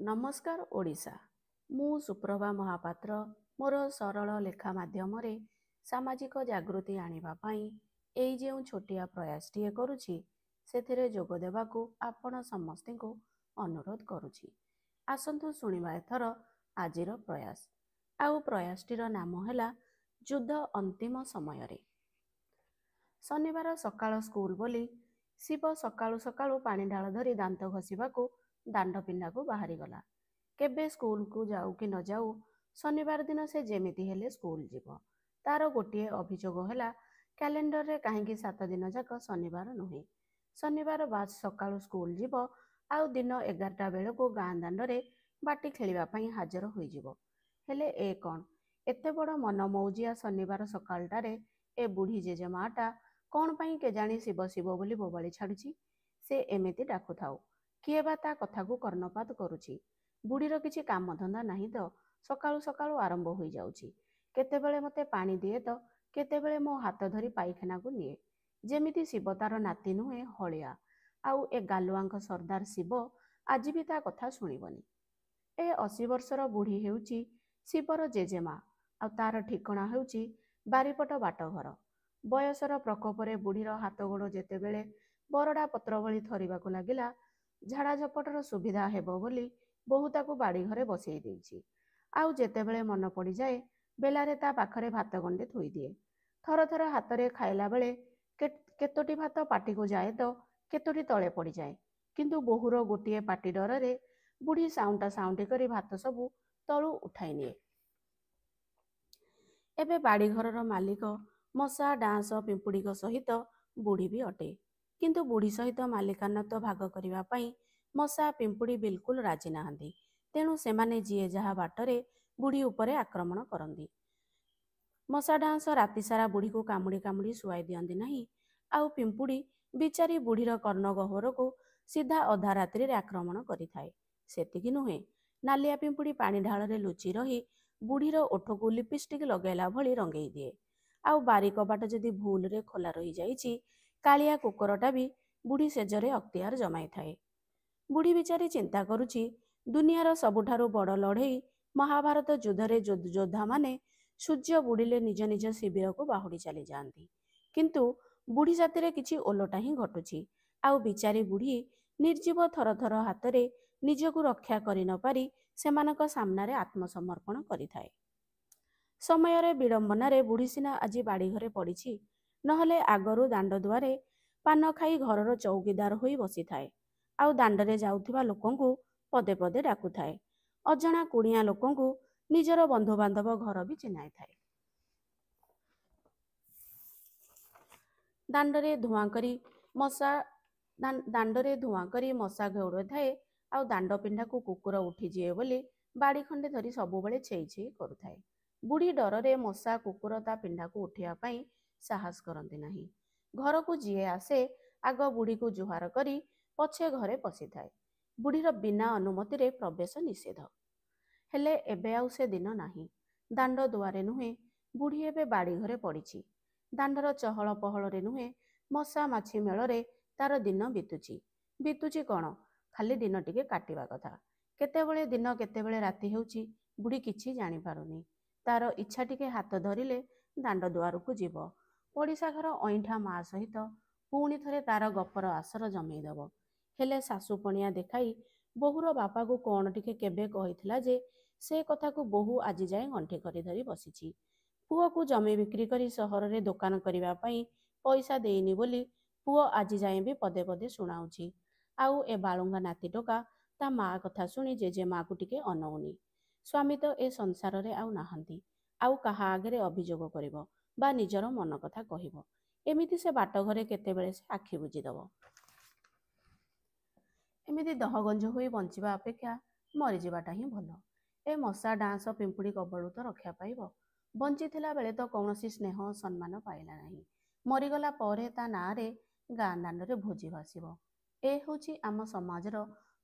नमस्कार ओडिशा। मु सुप्रभा महापात्र मोर सरल लेखा माध्यम सामाजिक जागृति आनिबा पई एई जेउ छोटिया प्रयासटीए करुछि सेथिरे जोग देबाकू आपण समस्तिंको अनुरोध करुछि। आसंतु शुणिबा एथर आजिर प्रयास। आउ प्रयासटीर नाम हैला युद्ध अंतिम समय रे। शनिवार सकाळ स्कूल बोली शिव सकाळु सकाळु पानी ढाल धरी दांत घसीबाकू दांड पिंडाकू बाहरी गला। केबे स्कूल को जाऊ कि न जाऊ शनिवार दिन से जेमिति हेले स्कूल जीव। तार गोटे अभियोग हैला कैलेंडर रे काहेकि 7 दिन जाक शनिवार नुहे। शनिवार बाद सकाळु स्कूल जीव आउ दिन 11टा बेलको गाँ दांडरे बाटी खेलिबा पई हाजर होई जीव। हेले ए कौन एते बड़ मन मौजिया शनिवार सकाळटारे ए बुढ़ी जेजेमाटा कौन पई केजाणी शिव शिव बोली बोबाली छाड़ुछि। से एमिति डाकु थाउ किए बा ता कथा को कर्णपात करुछि। बुढ़ीर किछि काम धंदा नाही तो सकाळु सकाळु आरंभ होई जाउछि। केतेबेले मते पानी दिए तो केतेबेले मो हाथ धरी पाइखाना को निए। जेमिति शिव तार नाती नुहे हलिया। आउ ए गालुआंक सरदार शिव आज भी ता कथा सुनिबनी। ए 80 वर्षर बुढ़ी हेउछि शिवर जेजेमा आ तार ठिकणा हेउछि बारीपट बाटघर। बयसर प्रकोपरे बुढ़ीर हाथ गोड़ जेतेबेले बरडा पत्र भली थरिबाकू लागिला झाड़ा झपटर सुविधा हेबो बोली बहु ताकू बाड़ी घरे बसई देइछि। आउ जेतेबेले मन पड़ी जाए बेलारे ता पाखरे भात गंडे थोई दिए। थर थर हातरे खाइला बेले केतोटी भात पाटी को जाए तो केतोटी तले पड़ी जाए। किंतु बहुर गोटिए पाटी डररे बुढ़ी साउंटा साउंटी करी भात सबू तलू उठाई निए। एबे बाड़ी घरर मालिक मशा डांस पिंपुड़ीक सहित बुढ़ी भी अटे। किंतु बुढ़ी सहित मालिकानत भाग करिबा पई मशा पिंपुड़ी बिल्कुल राजी नाहांती। तेणु सेमाने जिए जहा बाटरे बुढ़ी उपरे आक्रमण करंदी। मशा डांस राति सारा बुढ़ी को कामुड़ी कामुड़ी सुआई दियंदी नहीं। आउ पिंपुड़ी बिचारी बुढ़ीर कर्ण गह्वर को सीधा अधा रात्रि रे आक्रमण करिथाए। सेतिकी नुहे नालिया पिंपुड़ी पानी ढाଳରେ लुचि रही बुढ़ीर ओठको लिपस्टिक लगेला भली रंगेई दिए। आउ बारी कबाट जदि भूल रे खोला रही जाइछि कालिया कुकुरटा भी बुढ़ी सेजरे अख्तियार जमाई थाए। बुढ़ी बिचारी चिंता करुछि दुनियार सबुठारु बड़ लड़ेई महाभारत युद्धरे योद्धा माने सूर्य बुड़िले निज निज शिविर को बाहुड़ी चली जाती। किंतु बुढ़ी जातिर किछि ओलटा ही घटुछि। आउ बिचारी बुढ़ी निर्जीव थर थर हातरे निजକୁ रक्षा करि न पारि सेमानक सामनारे आत्मसमर्पण करिथाए। समयरे विडंबनारे बुढ़ी सिना आजी बाड़ी घरे पड़िछि नहले आगरू दांड दुआरे पान खाई घरर चौकीदार होई बसी थाए। आउ दांडरे जाउथिबा लोकंकु पदे पदे डाकुथाए। अजणा कुड़िया लोकंकु निजर बंधुबांधव घर भी चिन्हाई थाए। दांडरे धुआं करी मशा घेउड़ थाए। आउ दांड पिंडा को कुकुर उठी जिए बोली बाड़ी खंडे धरी सबुबले छेई छेई करुथाए। बुढ़ी डररे मशा कुकुर ता पिंडा को उठिया पाई साहस करंती नहीं। घर को जिए आसे आग बुढ़ी को जुहार करी पछे घरे पसी थाए। बुढ़ीर बिना अनुमति रे प्रवेश निषेध। हेले एबे आउ से दिन नाही। दांड दुआरे नुहे बुढ़ी एबे बाड़ी घरे पड़िछि। दांडर चहल पहल रे नुहे मशा माछी मेଳରେ तार दिन बितुची कौन खाली दिन टिके काटिबा कथा। केतेबेले दिन केतेबेले राति हेउछि बुढ़ी किछि जानी पारुनी। तार इच्छा टिके हाथ धरिले दांड दुआर को जीव। पड़िशा घर अईठा मा सहित पुणी थरे तार गपर आसर जमेई दब। हेले सासु पणिया देखाई बहुर बापा को कौन टिके केबे कहिथिला जे से कथा को बहु आजी जाए गंठी करी धरी बसिछि। पुओ को जमी बिक्री करी सहर रे दुकान करिबा पई पैसा देइनी बोली पुओ आजी जाए भी पदे पदे सुनाउछि। आउ ए बालुंगा नाती टोका ता माँ कथा शुणी जेजे माँ को टिके अनौनी। स्वामी तो ए संसार रे आउ नाहांती। आउ कहा आगरे अभियोग करिबो बा निजर मन कथा कहिबो। एमिति से बाट घरे केतेबेले से आखि बुझी दब। एमिति दहगंज होई बंचिबा अपेक्षा मरी जिबाटा ही भल। ए मशा डांस पिंपुड़ी कबळू तो रक्षा पाइब। बंचिथिला बेले तो कौनसी स्नेह सम्मान पाइला नहीं। मरीगला परे ता नारे गाँ दांडरे भोजी भासिब। ए होछि आम समाजर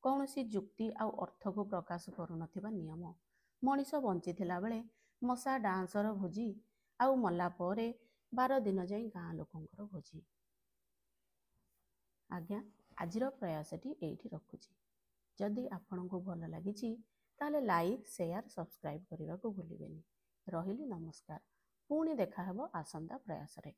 कौनसी जुक्ति आउ अर्थ को प्रकाश करुनथिबा नियम। मनीष बंचिथिला बेले मशा डांसर भोजी आउ मल्ला परे 12 दिन जाई गाँ लोकंकर भोजी। आज्ञा आजिर प्रयासटी एइठी रखुछि। ଯଦି ଆପଣଙ୍କୁ ଭଲ ଲାଗିଛି ତାହେଲେ ଲାଇକ୍, ସେୟାର, ସବସ୍କ୍ରାଇବ୍ କରିବାକୁ ଭୁଲିବେନି। ରହିଲି, ନମସ୍କାର। ପୁଣି ଦେଖାହେବ ଆସନ୍ତା ପ୍ରୟାସରେ।